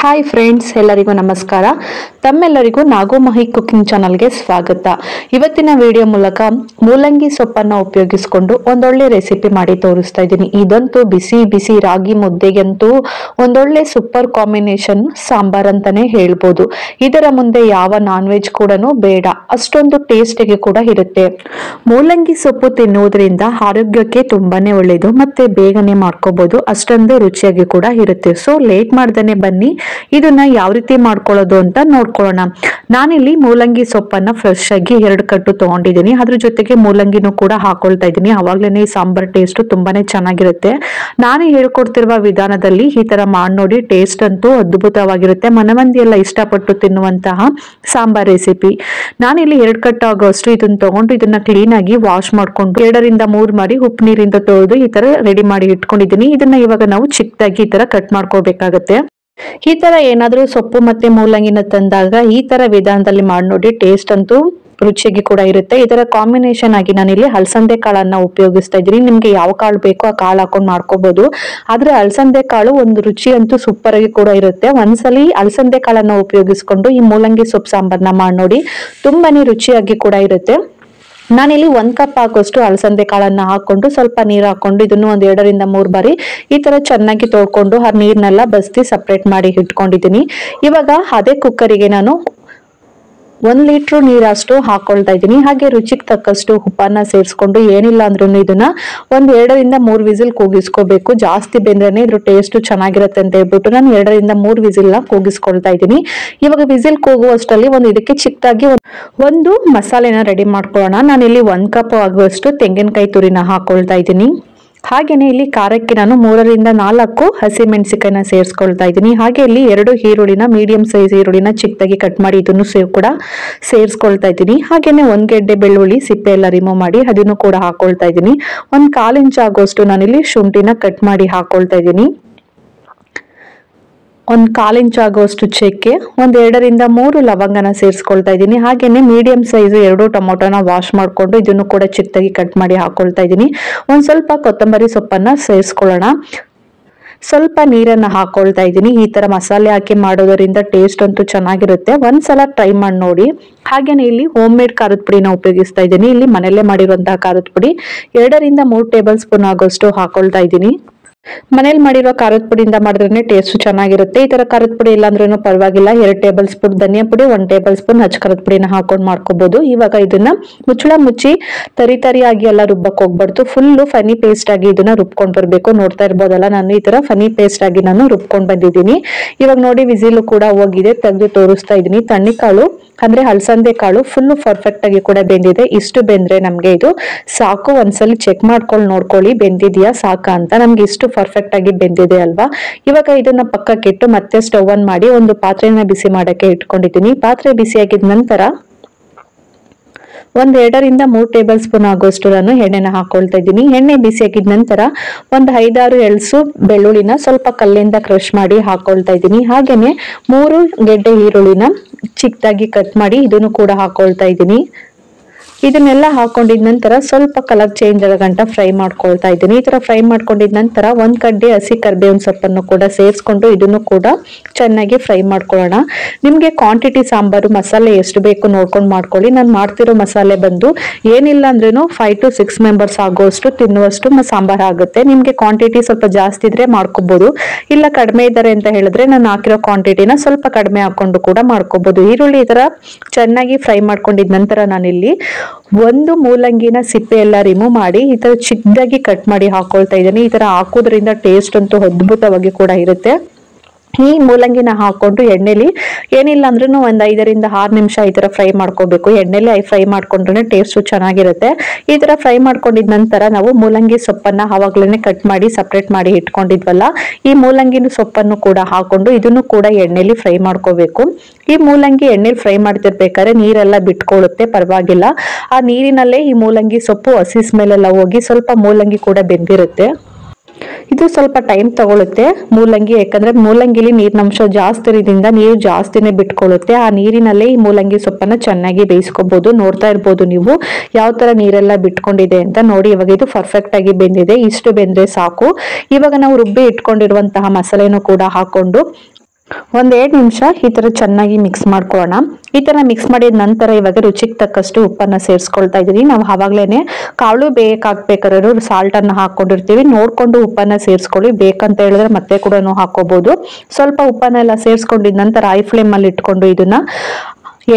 Hi friends, ಎಲ್ಲರಿಗೂ ನಮಸ್ಕಾರ. ತಮ್ಮೆಲ್ಲರಿಗೂ ನಾಗು ಮಹಿ ಕುಕಿಂಗ್ ಚಾನಲ್ಗೆ ಸ್ವಾಗತ. ಇವತ್ತಿನ ವಿಡಿಯೋ ಮೂಲಕ ಮೂಲಂಗಿ ಸೊಪ್ಪನ್ನು ಉಪಯೋಗಿಸಿಕೊಂಡು ಒಂದೊಳ್ಳೆ ರೆಸಿಪಿ ಮಾಡಿ ತೋರಿಸ್ತಾ ಇದ್ದೀನಿ. ಇದಂತೂ ಬಿಸಿ ಬಿಸಿ ರಾಗಿ ಮುದ್ದೆಗಂತೂ ಒಂದೊಳ್ಳೆ ಸೂಪರ್ ಕಾಂಬಿನೇಷನ್ ಸಾಂಬಾರ್ ಅಂತಾನೆ ಹೇಳ್ಬೋದು. ಇದರ ಮುಂದೆ ಯಾವ ನಾನ್ ವೆಜ್ ಕೂಡ ಬೇಡ, ಅಷ್ಟೊಂದು ಟೇಸ್ಟಿಗೆ ಕೂಡ ಇರುತ್ತೆ. ಮೂಲಂಗಿ ಸೊಪ್ಪು ತಿನ್ನುವುದರಿಂದ ಆರೋಗ್ಯಕ್ಕೆ ತುಂಬಾನೇ ಒಳ್ಳೆಯದು, ಮತ್ತೆ ಬೇಗನೆ ಮಾಡ್ಕೋಬಹುದು, ಅಷ್ಟೊಂದು ರುಚಿಯಾಗಿ ಕೂಡ ಇರುತ್ತೆ. ಸೊ ಲೇಟ್ ಮಾಡ್ದೇನೆ ಬನ್ನಿ ಇದನ್ನ ಯಾವ ರೀತಿ ಮಾಡ್ಕೊಳ್ಳೋದು ಅಂತ ನೋಡ್ಕೊಳ್ಳೋಣ. ನಾನಿಲ್ಲಿ ಮೂಲಂಗಿ ಸೊಪ್ಪನ್ನ ಫ್ರೆಶ್ ಆಗಿ 2 ಕಟ್ಟು ತಗೊಂಡಿದ್ದೀನಿ. ಅದ್ರ ಜೊತೆಗೆ ಮೂಲಂಗಿನೂ ಕೂಡ ಹಾಕೊಳ್ತಾ ಇದ್ದೀನಿ. ಅವಾಗ್ಲೇನೆ ಈ ಸಾಂಬಾರ್ ಟೇಸ್ಟ್ ತುಂಬಾನೇ ಚೆನ್ನಾಗಿರುತ್ತೆ. ನಾನು ಹೇಳ್ಕೊಡ್ತಿರುವ ವಿಧಾನದಲ್ಲಿ ಈ ತರ ಮಾಡಿ ನೋಡಿ, ಟೇಸ್ಟ್ ಅಂತೂ ಅದ್ಭುತವಾಗಿರುತ್ತೆ. ಮನಮಂದಿ ಎಲ್ಲ ಇಷ್ಟಪಟ್ಟು ತಿನ್ನುವಂತಹ ಸಾಂಬಾರ್ ರೆಸಿಪಿ. ನಾನಿಲ್ಲಿ 2 ಕಟ್ಟು ಆಗೋಷ್ಟು ಇದನ್ನ ತಗೊಂಡು ಇದನ್ನ ಕ್ಲೀನ್ ಆಗಿ ವಾಶ್ ಮಾಡ್ಕೊಂಡು 2 ರಿಂದ 3 ಮಾಡಿ ಉಪ್ಪು ನೀರಿಂದ ತೊಳೆದು ಈ ತರ ರೆಡಿ ಮಾಡಿ ಇಟ್ಕೊಂಡಿದ್ದೀನಿ. ಇದನ್ನ ಇವಾಗ ನಾವು ಚಿಕ್ಕದಾಗಿ ಈ ತರ ಕಟ್ ಮಾಡ್ಕೋಬೇಕಾಗತ್ತೆ. ಈ ತರ ಏನಾದ್ರೂ ಸೊಪ್ಪು ಮತ್ತೆ ಮೂಲಂಗಿನ ತಂದಾಗ ಈ ತರ ವಿಧಾನದಲ್ಲಿ ಮಾಡಿ ನೋಡಿ, ಟೇಸ್ಟ್ ಅಂತೂ ರುಚಿಯಾಗಿ ಕೂಡ ಇರುತ್ತೆ. ಇದರ ಕಾಂಬಿನೇಷನ್ ಆಗಿ ನಾನಿಲ್ಲಿ ಅಲಸಂದೆ ಕಾಳನ್ನ ಉಪಯೋಗಿಸ್ತಾ ಇದ್ದೀನಿ. ನಿಮ್ಗೆ ಯಾವ ಕಾಳು ಬೇಕೋ ಆ ಕಾಳು ಹಾಕೊಂಡು ಮಾಡ್ಕೋಬಹುದು. ಆದ್ರೆ ಅಲಸಂದೆ ಕಾಳು ಒಂದು ರುಚಿ ಅಂತೂ ಸೂಪರ್ ಆಗಿ ಕೂಡ ಇರುತ್ತೆ. ಒಂದ್ಸಲಿ ಅಲಸಂದೆ ಕಾಳನ್ನ ಉಪಯೋಗಿಸ್ಕೊಂಡು ಈ ಮೂಲಂಗಿ ಸೊಪ್ಪು ಸಾಂಬಾರ್ನ ಮಾಡಿ ನೋಡಿ, ತುಂಬಾನೇ ರುಚಿಯಾಗಿ ಕೂಡ ಇರುತ್ತೆ. ನಾನಿಲ್ಲಿ 1 ಕಪ್ ಆಗೋಷ್ಟು ಅಲಸಂದೆ ಕಾಳನ್ನ ಹಾಕೊಂಡು ಸ್ವಲ್ಪ ನೀರು ಹಾಕೊಂಡು ಇದನ್ನು 2 ರಿಂದ 3 ಬಾರಿ ಈ ತರ ಚೆನ್ನಾಗಿ ತೊಳ್ಕೊಂಡು ಆ ನೀರ್ನೆಲ್ಲ ಬಸ್ತಿ ಸಪ್ರೇಟ್ ಮಾಡಿ ಇಟ್ಕೊಂಡಿದ್ದೀನಿ. ಇವಾಗ ಅದೇ ಕುಕ್ಕರಿಗೆ ನಾನು 1 ಲೀಟರ್ ನೀರಷ್ಟು ಹಾಕೊಳ್ತಾ ಇದ್ದೀನಿ. ಹಾಗೆ ರುಚಿಗೆ ತಕ್ಕಷ್ಟು ಉಪ್ಪನ್ನ ಸೇರಿಸ್ಕೊಂಡು, ಏನಿಲ್ಲ ಅಂದ್ರೂ ಇದನ್ನ 2 ರಿಂದ 3 ವಿಸಿಲ್ ಕೂಗಿಸ್ಕೋಬೇಕು. ಜಾಸ್ತಿ ಬೆಂದ್ರೇನೆ ಇದ್ರ ಟೇಸ್ಟ್ ಚೆನ್ನಾಗಿರುತ್ತೆ ಅಂತ ಹೇಳ್ಬಿಟ್ಟು ನಾನು 2 ರಿಂದ 3 ವಿಸಿಲ್ ನ ಕೂಗಿಸ್ಕೊಳ್ತಾ ಇದ್ದೀನಿ. ಇವಾಗ ವಿಸಿಲ್ ಕೂಗುವಷ್ಟರಲ್ಲಿ ಇದಕ್ಕೆ ಚಿಕ್ಕದಾಗಿ ಒಂದು ಮಸಾಲೆನ ರೆಡಿ ಮಾಡ್ಕೊಳ್ಳೋಣ. ನಾನಿಲ್ಲಿ 1 ಕಪ್ ಆಗುವಷ್ಟು ತೆಂಗಿನಕಾಯಿ ತುರಿನ ಹಾಕೊಳ್ತಾ ಇದ್ದೀನಿ. ಹಾಗೇನೆ ಇಲ್ಲಿ ಖಾರಕ್ಕೆ ನಾನು 3 ರಿಂದ 4 ಹಸಿಮೆಣಸಿಕಾಯಿನ ಸೇರಿಸ್ಕೊಳ್ತಾ ಇದ್ದೀನಿ. ಹಾಗೆ ಇಲ್ಲಿ 2 ಈರುಳ್ಳಿನ ಮೀಡಿಯಂ ಸೈಜ್ ಈರುಳ್ಳಿನ ಚಿಕ್ಕದಾಗಿ ಕಟ್ ಮಾಡಿ ಇದನ್ನು ಕೂಡ ಸೇರಿಸ್ಕೊಳ್ತಾ ಇದ್ದೀನಿ. ಹಾಗೇನೆ 1 ಗೆಡ್ಡೆ ಬೆಳ್ಳುಳ್ಳಿ ಸಿಪ್ಪೆ ಎಲ್ಲ ರಿಮೂವ್ ಮಾಡಿ ಅದನ್ನು ಕೂಡ ಹಾಕೊಳ್ತಾ ಇದ್ದೀನಿ. 1/4 ಇಂಚ್ ಆಗೋಷ್ಟು ನಾನಿಲ್ಲಿ ಶುಂಠಿನ ಕಟ್ ಮಾಡಿ ಹಾಕೊಳ್ತಾ ಇದ್ದೀನಿ. 1/4 ಇಂಚ್ ಆಗುವಷ್ಟು ಚಕ್ಕೆ, 2 ರಿಂದ 3 ಲವಂಗನ ಸೇರಿಸ್ಕೊಳ್ತಾ ಇದ್ದೀನಿ. ಹಾಗೇನೆ ಮೀಡಿಯಂ ಸೈಜ್ 2 ಟೊಮೊಟೊನ ವಾಶ್ ಮಾಡ್ಕೊಂಡು ಇದನ್ನು ಕೂಡ ಚಿಕ್ಕದಾಗಿ ಕಟ್ ಮಾಡಿ ಹಾಕೊಳ್ತಾ ಇದ್ದೀನಿ. ಸ್ವಲ್ಪ ಕೊತ್ತಂಬರಿ ಸೊಪ್ಪನ್ನ ಸೇರಿಸ್ಕೊಳ್ಳೋಣ. ಸ್ವಲ್ಪ ನೀರನ್ನ ಹಾಕೊಳ್ತಾ ಇದ್ದೀನಿ. ಈ ತರ ಮಸಾಲೆ ಹಾಕಿ ಮಾಡೋದರಿಂದ ಟೇಸ್ಟ್ ಅಂತೂ ಚೆನ್ನಾಗಿರುತ್ತೆ. ಒಂದ್ಸಲ ಟ್ರೈ ಮಾಡಿ ನೋಡಿ. ಹಾಗೇನೆ ಇಲ್ಲಿ ಹೋಮ್ ಮೇಡ್ ಖಾರದ ಪುಡಿನ ಉಪಯೋಗಿಸ್ತಾ ಇದ್ದೀನಿ. ಇಲ್ಲಿ ಮನೆಯಲ್ಲೇ ಮಾಡಿರುವಂತಹ ಖಾರದ ಪುಡಿ 2 ರಿಂದ 3 ಟೇಬಲ್ ಸ್ಪೂನ್ ಆಗೋಷ್ಟು ಹಾಕೊಳ್ತಾ ಇದ್ದೀನಿ. ಮನೇಲಿ ಮಾಡಿರೋ ಖಾರದ ಪುಡಿಯಿಂದ ಮಾಡಿದ್ರೆ ಟೇಸ್ಟ್ ಚೆನ್ನಾಗಿರುತ್ತೆ. ಈ ತರ ಖಾರದ ಪುಡಿ ಇಲ್ಲ ಅಂದ್ರೂ ಪರವಾಗಿಲ್ಲ. 2 ಟೇಬಲ್ ಸ್ಪೂನ್ ಧನಿಯಾ ಪುಡಿ, 1 ಟೇಬಲ್ ಸ್ಪೂನ್ ಹಚ್ಚ ಖಾರದ ಪುಡಿನ ಹಾಕೊಂಡು ಮಾಡ್ಕೋಬಹುದು. ಇವಾಗ ಇದನ್ನ ಮುಚ್ಚಳ ಮುಚ್ಚಿ ತರಿಯಾಗಿ ಎಲ್ಲ ರುಬ್ಬಕ್ ಹೋಗ್ಬಾರ್ದು. ಫುಲ್ಲು ಫನಿ ಪೇಸ್ಟ್ ಆಗಿ ಇದನ್ನ ರುಬ್ಕೊಂಡ್ ಬರ್ಬೇಕು. ನೋಡ್ತಾ ಇರ್ಬೋದಲ್ಲ, ನಾನು ಈ ತರ ಫನಿ ಪೇಸ್ಟ್ ಆಗಿ ನಾನು ರುಬ್ಕೊಂಡ್ ಬಂದಿದ್ದೀನಿ. ಇವಾಗ ನೋಡಿ ವಿಸಿಲು ಕೂಡ ಹೋಗಿದೆ, ತೆಗೆದು ತೋರಿಸ್ತಾ ಇದೀನಿ. ತಣ್ಣಿಕಾಳು ಅಂದ್ರೆ ಅಲಸಂದೆ ಕಾಳು ಫುಲ್ ಪರ್ಫೆಕ್ಟ್ ಆಗಿ ಕೂಡ ಬೆಂದಿದೆ. ಇಷ್ಟು ಬೆಂದ್ರೆ ನಮ್ಗೆ ಇದು ಸಾಕು. ಒಂದ್ಸಲಿ ಚೆಕ್ ಮಾಡ್ಕೊಂಡು ನೋಡ್ಕೊಳ್ಳಿ ಬೆಂದಿದ್ಯಾ ಸಾಕ ಅಂತ. ನಮ್ಗೆ ಇಷ್ಟು ಪರ್ಫೆಕ್ಟ್ ಆಗಿ ಬೆಂದಿದೆ ಅಲ್ವಾ. ಇವಾಗ ಇದನ್ನ ಪಕ್ಕಕ್ಕೆ ಇಟ್ಟು ಮತ್ತೆ ಸ್ಟವ್ ಆನ್ ಮಾಡಿ ಒಂದು ಪಾತ್ರೆನ ಬಿಸಿ ಮಾಡಕ್ಕೆ ಇಟ್ಕೊಂಡಿದ್ದೀನಿ. ಪಾತ್ರೆ ಬಿಸಿ ಆಗಿದ ನಂತರ 2 ರಿಂದ 3 ಟೇಬಲ್ ಸ್ಪೂನ್ ಆಗೋಷ್ಟು ನಾನು ಎಣ್ಣೆನ ಹಾಕೊಳ್ತಾ ಇದ್ದೀನಿ. ಎಣ್ಣೆ ಬಿಸಿ ಆಗಿದ ನಂತರ 5-6 ಎಳ್ಸು ಬೆಳ್ಳುಳ್ಳಿನ ಸ್ವಲ್ಪ ಕಲ್ಲಿಂದ ಕ್ರಶ್ ಮಾಡಿ ಹಾಕೊಳ್ತಾ ಇದ್ದೀನಿ. ಹಾಗೇನೆ 3 ಗೆಡ್ಡೆ ಈರುಳ್ಳಿನ ಚಿಕ್ಕದಾಗಿ ಕಟ್ ಮಾಡಿ ಇದನ್ನು ಕೂಡ ಹಾಕೊಳ್ತಾ ಇದ್ದೀನಿ. ಇದನ್ನೆಲ್ಲ ಹಾಕೊಂಡಿದ ನಂತರ ಸ್ವಲ್ಪ ಕಲರ್ ಚೇಂಜ್ ಆಗೋ ಗಂಟ ಫ್ರೈ ಮಾಡ್ಕೊಳ್ತಾ ಇದ್ದೀನಿ. ಈ ತರ ಫ್ರೈ ಮಾಡ್ಕೊಂಡಿದ ನಂತರ 1 ಕಡ್ಡಿ ಹಸಿ ಕರಿಬೇವಿನ ಸೊಪ್ಪನ್ನು ಕೂಡ ಸೇರಿಸ್ಕೊಂಡು ಇದನ್ನು ಕೂಡ ಚೆನ್ನಾಗಿ ಫ್ರೈ ಮಾಡ್ಕೊಳ್ಳೋಣ. ನಿಮ್ಗೆ ಕ್ವಾಂಟಿಟಿ ಸಾಂಬಾರು ಮಸಾಲೆ ಎಷ್ಟು ಬೇಕು ನೋಡ್ಕೊಂಡು ಮಾಡ್ಕೊಳ್ಳಿ. ನಾನು ಮಾಡ್ತಿರೋ ಮಸಾಲೆ ಬಂದು ಏನಿಲ್ಲ ಅಂದ್ರೂ 5 to 6 ಮೆಂಬರ್ಸ್ ಆಗೋಷ್ಟು ತಿನ್ನುವಷ್ಟು ಸಾಂಬಾರ್ ಆಗುತ್ತೆ. ನಿಮ್ಗೆ ಕ್ವಾಂಟಿಟಿ ಸ್ವಲ್ಪ ಜಾಸ್ತಿ ಇದ್ರೆ ಮಾಡ್ಕೋಬಹುದು. ಇಲ್ಲ ಕಡಿಮೆ ಇದ್ದಾರೆ ಅಂತ ಹೇಳಿದ್ರೆ ನಾನು ಹಾಕಿರೋ ಕ್ವಾಂಟಿಟಿನ ಸ್ವಲ್ಪ ಕಡಿಮೆ ಹಾಕೊಂಡು ಕೂಡ ಮಾಡ್ಕೋಬಹುದು. ಈರುಳ್ಳಿ ಈ ತರ ಚೆನ್ನಾಗಿ ಫ್ರೈ ಮಾಡ್ಕೊಂಡಿದ ನಂತರ ನಾನಿಲ್ಲಿ 1 ಮೂಲಂಗಿನ ಸಿಪ್ಪೆ ಎಲ್ಲ ರಿಮೂವ್ ಮಾಡಿ ಈ ತರ ಚಿಕ್ಕದಾಗಿ ಕಟ್ ಮಾಡಿ ಹಾಕೊಳ್ತಾ ಇದ್ದೀನಿ. ಈ ತರ ಹಾಕೋದ್ರಿಂದ ಟೇಸ್ಟ್ ಅಂತೂ ಅದ್ಭುತವಾಗಿ ಕೂಡ ಇರುತ್ತೆ. ಈ ಮೂಲಂಗಿನ ಹಾಕೊಂಡು ಎಣ್ಣೆಲಿ ಏನಿಲ್ಲ ಅಂದ್ರೂ 5 ರಿಂದ 6 ನಿಮಿಷ ಈ ತರ ಫ್ರೈ ಮಾಡ್ಕೋಬೇಕು. ಎಣ್ಣೆಲಿ ಫ್ರೈ ಮಾಡ್ಕೊಂಡ್ರೆ ಟೇಸ್ಟ್ ಚೆನ್ನಾಗಿರುತ್ತೆ. ಈ ತರ ಫ್ರೈ ಮಾಡ್ಕೊಂಡಿದ ನಂತರ ನಾವು ಮೂಲಂಗಿ ಸೊಪ್ಪನ್ನ ಆವಾಗ್ಲೇನೆ ಕಟ್ ಮಾಡಿ ಸಪ್ರೇಟ್ ಮಾಡಿ ಇಟ್ಕೊಂಡಿದ್ವಲ್ಲ, ಈ ಮೂಲಂಗಿನ ಸೊಪ್ಪನ್ನು ಕೂಡ ಹಾಕೊಂಡು ಇದನ್ನು ಕೂಡ ಎಣ್ಣೆಲಿ ಫ್ರೈ ಮಾಡ್ಕೋಬೇಕು. ಈ ಮೂಲಂಗಿ ಎಣ್ಣೆಲಿ ಫ್ರೈ ಮಾಡ್ತಿರ್ಬೇಕಾದ್ರೆ ನೀರೆಲ್ಲ ಬಿಟ್ಕೊಳ್ಳುತ್ತೆ, ಪರವಾಗಿಲ್ಲ. ಆ ನೀರಿನಲ್ಲೇ ಈ ಮೂಲಂಗಿ ಸೊಪ್ಪು ಹಸಿ ಸ್ಮೆಲ್ ಎಲ್ಲ ಹೋಗಿ ಸ್ವಲ್ಪ ಮೂಲಂಗಿ ಕೂಡ ಬೆಂದಿರುತ್ತೆ. ಇದು ಸ್ವಲ್ಪ ಟೈಮ್ ತಗೊಳುತ್ತೆ ಮೂಲಂಗಿ, ಯಾಕಂದ್ರೆ ಮೂಲಂಗಿಲಿ ನೀರಿನಂಶ ಜಾಸ್ತಿ ಇರೋದ್ರಿಂದ ನೀರು ಜಾಸ್ತಿನೇ ಬಿಟ್ಕೊಳ್ಳುತ್ತೆ. ಆ ನೀರಿನಲ್ಲೇ ಈ ಮೂಲಂಗಿ ಸೊಪ್ಪನ್ನ ಚೆನ್ನಾಗಿ ಬೇಯಿಸ್ಕೋಬಹುದು. ನೋಡ್ತಾ ಇರ್ಬೋದು ನೀವು ಯಾವ ತರ ನೀರೆಲ್ಲ ಬಿಟ್ಕೊಂಡಿದೆ ಅಂತ. ನೋಡಿ ಇವಾಗ ಇದು ಪರ್ಫೆಕ್ಟ್ ಆಗಿ ಬೆಂದಿದೆ. ಇಷ್ಟು ಬೆಂದ್ರೆ ಸಾಕು. ಇವಾಗ ನಾವು ರುಬ್ಬಿ ಇಟ್ಕೊಂಡಿರುವಂತಹ ಮಸಾಲೆನೂ ಕೂಡ ಹಾಕೊಂಡು ಒಂದ್ 2 ನಿಮಿಷ ಈ ತರ ಚೆನ್ನಾಗಿ ಮಿಕ್ಸ್ ಮಾಡ್ಕೊಳ್ಳೋಣ. ಈ ತರ ಮಿಕ್ಸ್ ಮಾಡಿದ ನಂತರ ಇವಾಗ ರುಚಿಗೆ ತಕ್ಕಷ್ಟು ಉಪ್ಪನ್ನ ಸೇರಿಸ್ಕೊಳ್ತಾ ಇದೀನಿ. ನಾವು ಆವಾಗ್ಲೇನೆ ಕಾಳು ಬೇಯಕ್ಕಾಗ್ಬೇಕಾದ್ರೂ ಸಾಲ್ಟ್ ಅನ್ನ ಹಾಕೊಂಡಿರ್ತೀವಿ, ನೋಡ್ಕೊಂಡು ಉಪ್ಪನ್ನ ಸೇರಿಸ್ಕೊಳ್ಳಿ. ಬೇಕಂತ ಹೇಳಿದ್ರೆ ಮತ್ತೆ ಕೂಡ ಹಾಕೋಬಹುದು. ಸ್ವಲ್ಪ ಉಪ್ಪನ್ನೆಲ್ಲ ಸೇರಿಸ್ಕೊಂಡಿದ ನಂತರ ಹೈ ಫ್ಲೇಮ್ ಅಲ್ಲಿ ಇಟ್ಕೊಂಡು ಇದನ್ನ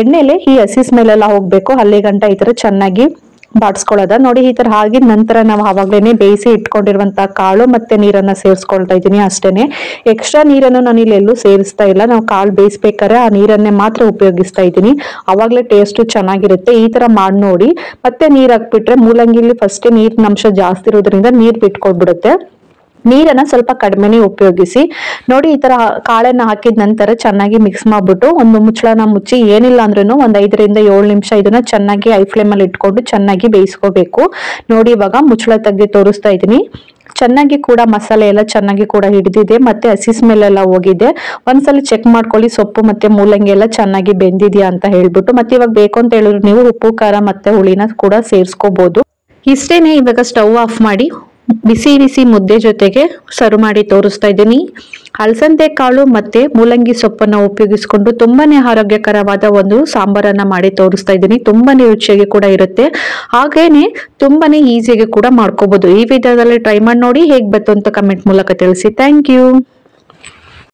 ಎಣ್ಣೆಲೆ ಈ ಹಸಿ ಸ್ಮೆಲ್ ಎಲ್ಲ ಹೋಗ್ಬೇಕು, ಅಲ್ಲಿ ಗಂಟ ಈ ತರ ಚೆನ್ನಾಗಿ ಬಾಡ್ಸ್ಕೊಳ್ಳೋದ ನೋಡಿ. ಈ ತರ ಆಗಿದ ನಂತರ ನಾವು ಆವಾಗ್ಲೇನೆ ಬೇಯಿಸಿ ಇಟ್ಕೊಂಡಿರುವಂತಹ ಕಾಳು ಮತ್ತೆ ನೀರನ್ನ ಸೇರಿಸ್ಕೊಳ್ತಾ ಇದ್ದೀನಿ. ಅಷ್ಟೇನೆ, ಎಕ್ಸ್ಟ್ರಾ ನೀರನ್ನು ನಾನು ಇಲ್ಲಿ ಎಲ್ಲೂ ಸೇರಿಸ್ತಾ ಇಲ್ಲ. ನಾವು ಕಾಳು ಬೇಯಿಸ್ಬೇಕಾದ್ರೆ ಆ ನೀರನ್ನೇ ಮಾತ್ರ ಉಪಯೋಗಿಸ್ತಾ ಇದ್ದೀನಿ, ಅವಾಗ್ಲೇ ಟೇಸ್ಟ್ ಚೆನ್ನಾಗಿರುತ್ತೆ. ಈ ತರ ಮಾಡಿ ನೋಡಿ. ಮತ್ತೆ ನೀರ್ ಹಾಕ್ಬಿಟ್ರೆ ಮೂಲಂಗಿಲಿ ಫಸ್ಟ್ ನೀರಿನ ಅಂಶ ಜಾಸ್ತಿ ಇರೋದ್ರಿಂದ ನೀರ್ ಬಿಟ್ಕೊಳ್ಬಿಡುತ್ತೆ. ನೀರನ್ನ ಸ್ವಲ್ಪ ಕಡಿಮೆನೆ ಉಪಯೋಗಿಸಿ ನೋಡಿ. ಈ ತರ ಕಾಳನ್ನ ಹಾಕಿದ ನಂತರ ಚೆನ್ನಾಗಿ ಮಿಕ್ಸ್ ಮಾಡ್ಬಿಟ್ಟು ಒಂದು ಮುಚ್ಚಳನ ಮುಚ್ಚಿ ಏನಿಲ್ಲ ಅಂದ್ರೂ ಒಂದ್ 5 ರಿಂದ 7 ನಿಮಿಷ ಇದನ್ನ ಚೆನ್ನಾಗಿ ಹೈ ಫ್ಲೇಮ್ ಅಲ್ಲಿ ಇಟ್ಕೊಂಡು ಚೆನ್ನಾಗಿ ಬೇಯಿಸ್ಕೋಬೇಕು. ನೋಡಿ ಇವಾಗ ಮುಚ್ಚಳ ತೆಗೆದು ತೋರಿಸ್ತಾ ಇದೀನಿ. ಚೆನ್ನಾಗಿ ಕೂಡ ಮಸಾಲೆ ಎಲ್ಲ ಚೆನ್ನಾಗಿ ಕೂಡ ಹಿಡಿದಿದೆ, ಮತ್ತೆ ಹಸಿ ಸ್ಮೆಲ್ ಎಲ್ಲ ಹೋಗಿದೆ. ಒಂದ್ಸಲ ಚೆಕ್ ಮಾಡ್ಕೊಳ್ಳಿ ಸೊಪ್ಪು ಮತ್ತೆ ಮೂಲಂಗಿ ಎಲ್ಲ ಚೆನ್ನಾಗಿ ಬೆಂದಿದ್ಯಾ ಅಂತ ಹೇಳ್ಬಿಟ್ಟು. ಮತ್ತೆ ಇವಾಗ ಬೇಕು ಅಂತ ಹೇಳಿದ್ರೆ ನೀವು ಉಪ್ಪು ಖಾರ ಮತ್ತೆ ಹುಳಿನ ಕೂಡ ಸೇರಿಸ್ಕೋಬಹುದು. ಇಷ್ಟೇನೆ. ಇವಾಗ ಸ್ಟವ್ ಆಫ್ ಮಾಡಿ ಬಿಸಿ ಬಿಸಿ ಮುದ್ದೆ ಜೊತೆಗೆ ಸರ್ವ್ ಮಾಡಿ ತೋರಿಸ್ತಾ ಇದ್ದೀನಿ. ಅಲಸಂದೆ ಕಾಳು ಮತ್ತೆ ಮೂಲಂಗಿ ಸೊಪ್ಪನ್ನ ಉಪಯೋಗಿಸ್ಕೊಂಡು ತುಂಬಾನೇ ಆರೋಗ್ಯಕರವಾದ ಒಂದು ಸಾಂಬಾರನ್ನ ಮಾಡಿ ತೋರಿಸ್ತಾ ಇದ್ದೀನಿ. ತುಂಬಾನೇ ರುಚಿಯಾಗಿ ಕೂಡ ಇರುತ್ತೆ, ಹಾಗೇನೆ ತುಂಬಾನೇ ಈಸಿಯಾಗಿ ಕೂಡ ಮಾಡ್ಕೋಬಹುದು. ಈ ವಿಧಾನದಲ್ಲಿ ಟ್ರೈ ಮಾಡಿ ನೋಡಿ, ಹೇಗ್ ಬಂತು ಅಂತ ಕಮೆಂಟ್ ಮೂಲಕ ತಿಳಿಸಿ. Thank you.